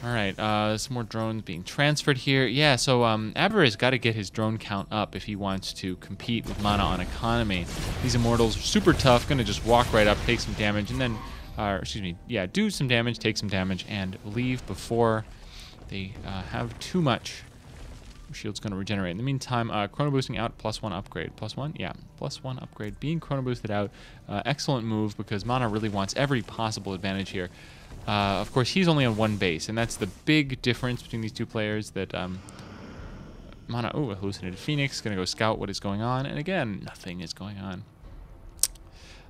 All right, some more drones being transferred here. Yeah, so Abra has got to get his drone count up if he wants to compete with Mana on economy. These Immortals are super tough, gonna just walk right up, take some damage, and then, excuse me, yeah, do some damage, take some damage, and leave before they have too much. Shield's going to regenerate. In the meantime, chrono boosting out, +1 upgrade. +1? Yeah, +1 upgrade. Being chrono boosted out, excellent move because Mana really wants every possible advantage here. Of course, he's only on one base, and that's the big difference between these two players. That Mana, ooh, a hallucinated Phoenix, going to go scout what is going on, and again, nothing is going on.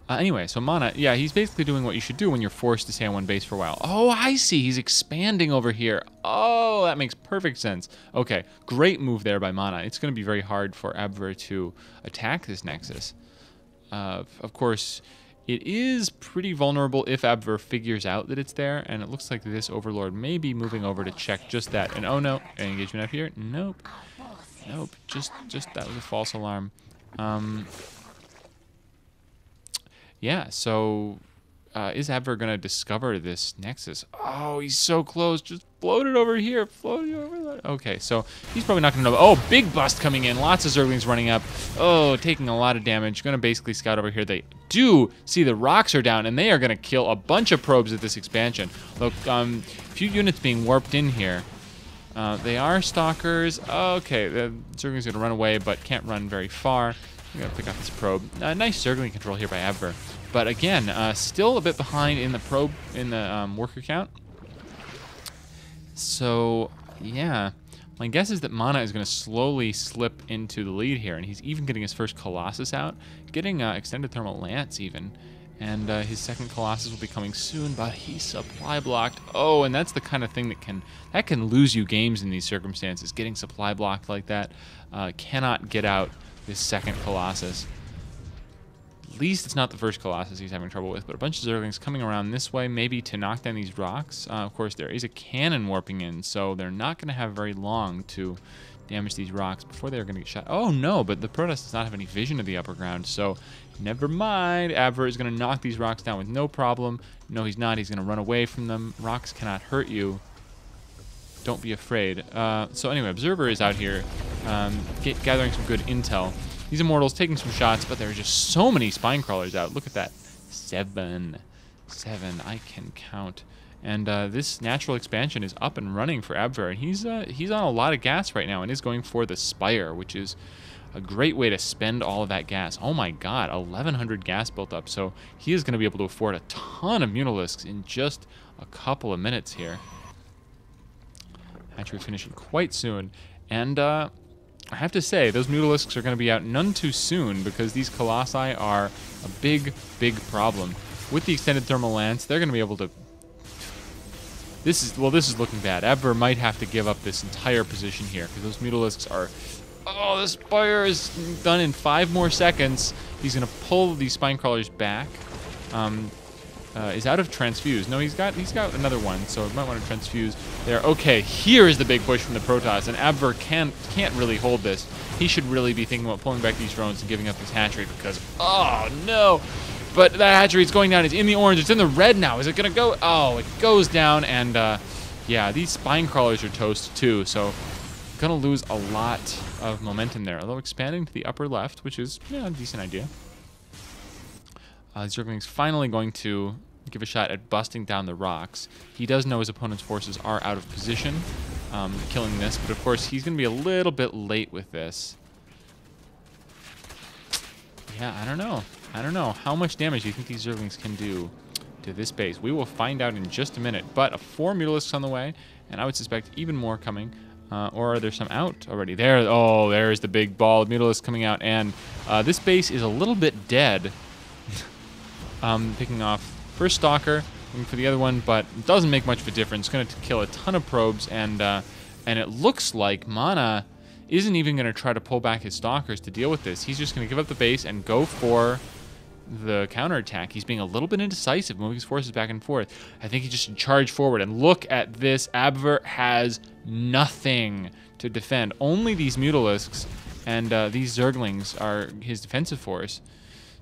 Anyway, so Mana, yeah, he's basically doing what you should do when you're forced to stay on one base for a while. Oh, I see. He's expanding over here. Oh, that makes perfect sense. Okay, great move there by Mana. It's going to be very hard for Abver to attack this Nexus. Of course, it is pretty vulnerable if Abver figures out that it's there, and it looks like this Overlord may be moving over to check just that. And oh no, engagement up here? Nope. Nope, just that was a false alarm. Yeah, so is Abver going to discover this Nexus? Oh, he's so close. Just float it over here. Float it over there. Okay, so he's probably not going to know. Oh, big bust coming in. Lots of Zerglings running up. Oh, taking a lot of damage. Going to basically scout over here. They do see the rocks are down, and they are going to kill a bunch of probes at this expansion. Look, few units being warped in here. They are Stalkers. Okay, the Zergling's going to run away, but can't run very far. I'm going to pick up this probe. Nice Zergling control here by Abver. But again, still a bit behind in the probe, in the worker count. So, yeah. My guess is that Mana is going to slowly slip into the lead here. And he's even getting his first Colossus out. Getting extended thermal lance even. And his second Colossus will be coming soon, but he's supply blocked. Oh, and that's the kind of thing that can lose you games in these circumstances. Getting supply blocked like that. Cannot get out this second Colossus. At least it's not the first Colossus he's having trouble with, but a bunch of Zerglings coming around this way, maybe to knock down these rocks. Of course, there is a cannon warping in, so they're not going to have very long to damage these rocks before they're going to get shot. Oh, no, but the Protoss does not have any vision of the upper ground, so never mind. Abver is going to knock these rocks down with no problem. No, he's not. He's going to run away from them. Rocks cannot hurt you. Don't be afraid. So anyway, Observer is out here gathering some good intel. These Immortals taking some shots, but there are just so many Spine Crawlers out. Look at that. 7. I can count. And this natural expansion is up and running for Abver. And he's on a lot of gas right now and is going for the Spire, which is a great way to spend all of that gas. Oh my god, 1,100 gas built up. So he is going to be able to afford a ton of Mutalisks in just a couple of minutes here. Hatchery finishing quite soon. And I have to say, those Mutalisks are going to be out none too soon because these Colossi are a big, big problem. With the extended thermal lance, they're going to be able to... This is looking bad. Abver might have to give up this entire position here because those Mutalisks are... Oh, the Spire is done in 5 more seconds. He's going to pull these Spine Crawlers back. Is out of transfuse. No, he's got another one, so he might want to transfuse there. Okay, here is the big push from the Protoss, and Abver can't really hold this. He should really be thinking about pulling back these drones and giving up his hatchery because, oh no! But that hatchery is going down. It's in the orange. It's in the red now. Is it gonna go? Oh, it goes down, and yeah, these Spine Crawlers are toast too. So gonna lose a lot of momentum there. Although expanding to the upper left, which is a decent idea. Zergling's finally going to give a shot at busting down the rocks. He does know his opponent's forces are out of position, killing this, but of course he's going to be a little bit late with this. Yeah, I don't know. How much damage do you think these Zerglings can do to this base? We will find out in just a minute, but 4 Mutalisks on the way, and I would suspect even more coming. Or are there some out already? There's the big ball of Mutalisks coming out, and this base is a little bit dead. Picking off first Stalker, looking for the other one, but it doesn't make much of a difference. It's going to kill a ton of probes, and it looks like Mana isn't even going to try to pull back his Stalkers to deal with this. He's just going to give up the base and go for the counterattack. He's being a little bit indecisive, moving his forces back and forth. I think he just should charge forward, and look at this. Abver has nothing to defend. Only these Mutalisks and these Zerglings are his defensive force.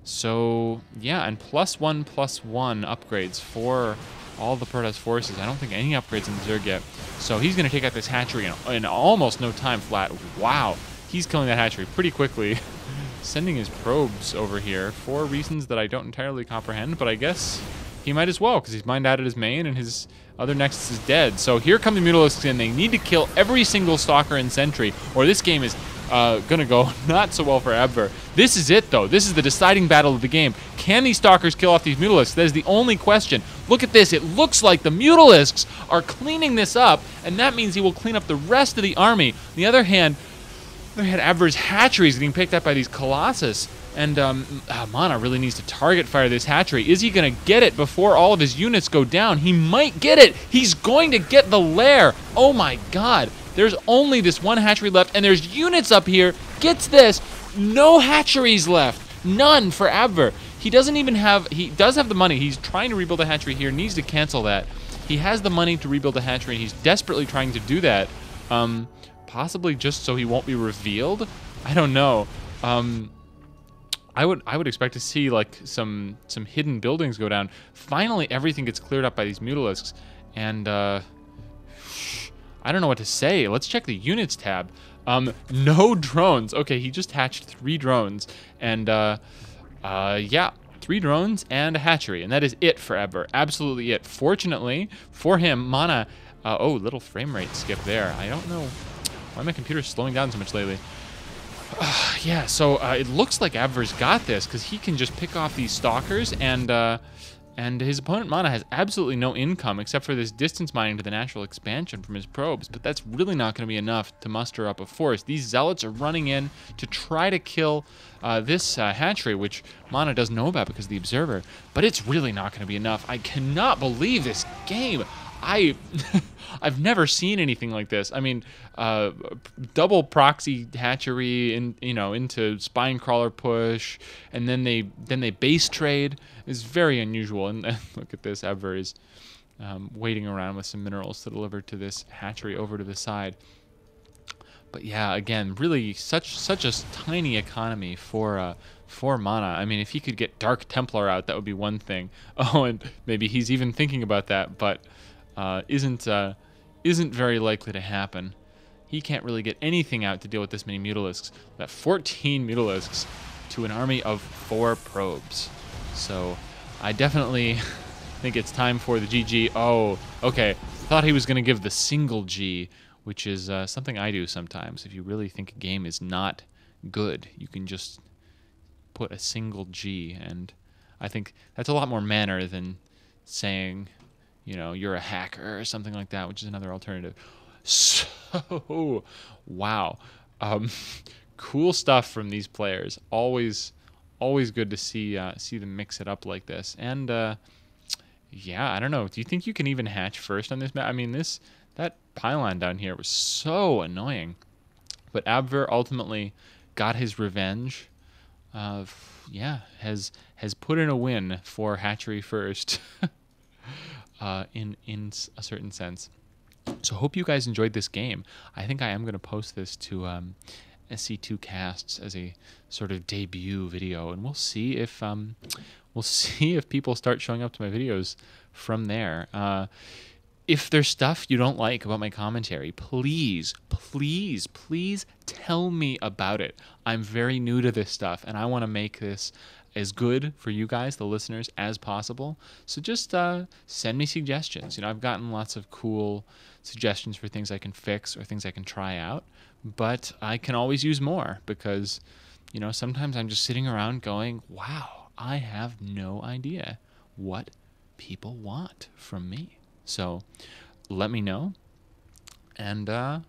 So, yeah, and +1/+1 upgrades for all the Protoss forces. I don't think any upgrades in the Zerg yet. So he's going to take out this hatchery in almost no time flat. Wow. He's killing that hatchery pretty quickly. Sending his probes over here for reasons that I don't entirely comprehend, but I guess he might as well, because he's mined out at his main and his other Nexus is dead. So here come the Mutalisks, and they need to kill every single Stalker and Sentry, or this game is gonna go not so well for Abwehr. This is it, though. This is the deciding battle of the game. Can these Stalkers kill off these Mutalisks? That is the only question. Look at this. It looks like the Mutalisks are cleaning this up, and that means he will clean up the rest of the army. On the other hand, Abwehr's hatchery is getting picked up by these Colossus, and Mana really needs to target fire this hatchery. Is he going to get it before all of his units go down? He might get it. He's going to get the lair. Oh my god. There's only this one hatchery left, and there's units up here. Gets this. No hatcheries left. None for Abwehr. He doesn't even have, he does have the money. He's trying to rebuild a hatchery here, needs to cancel that. He has the money to rebuild a hatchery, and he's desperately trying to do that. Possibly just so he won't be revealed? I don't know. I would expect to see like some hidden buildings go down. Finally, everything gets cleared up by these Mutalisks, and I don't know what to say. Let's check the units tab. No drones. Okay, he just hatched 3 drones, and yeah, 3 drones and a hatchery, and that is it for Abwehr. Absolutely it. Fortunately for him, Mana. Oh, little frame rate skip there. I don't know why my computer's slowing down so much lately. Yeah, so it looks like Abwehr's got this, because he can just pick off these Stalkers, and his opponent Mana has absolutely no income except for this distance mining to the natural expansion from his probes, but that's really not going to be enough to muster up a force. These Zealots are running in to try to kill this hatchery, which Mana doesn't know about because of the Observer, but it's really not going to be enough. I cannot believe this game. I've never seen anything like this. I mean, double proxy hatchery into spine crawler push, and then they base trade is very unusual. And look at this, Abwehr is waiting around with some minerals to deliver to this hatchery over to the side. But yeah, again, really such a tiny economy for Mana. I mean, if he could get Dark Templar out, that would be one thing. Oh, and maybe he's even thinking about that, but isn't very likely to happen. He can't really get anything out to deal with this many Mutalisks. That 14 Mutalisks to an army of 4 probes. So I definitely think it's time for the GG. Oh, okay. Thought he was going to give the single G, which is something I do sometimes. If you really think a game is not good, you can just put a single G, and I think that's a lot more manner than saying, you know, you're a hacker or something like that, which is another alternative. So, wow. Cool stuff from these players. Always good to see them mix it up like this. And yeah, I don't know. Do you think you can even hatch first on this map? I mean, that pylon down here was so annoying. But Abwehr ultimately got his revenge. Yeah, has put in a win for hatchery first. In a certain sense. So hope you guys enjoyed this game. I think I am going to post this to SC2 Casts as a sort of debut video, and we'll see if people start showing up to my videos from there. If there's stuff you don't like about my commentary, please tell me about it. I'm very new to this stuff, and I want to make this as good for you guys, the listeners, as possible. So just send me suggestions. You know, I've gotten lots of cool suggestions for things I can fix or things I can try out, but I can always use more because, you know, sometimes I'm just sitting around going, wow, I have no idea what people want from me. So let me know, and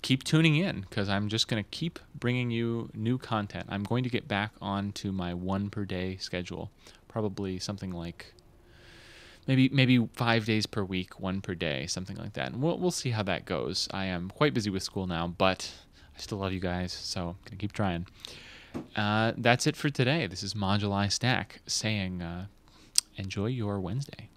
keep tuning in, because I'm just going to keep bringing you new content. I'm going to get back onto my 1 per day schedule, probably something like maybe 5 days per week, 1 per day, something like that. And we'll see how that goes. I am quite busy with school now, but I still love you guys, so I'm going to keep trying. That's it for today. This is Moduli Stack saying enjoy your Wednesday.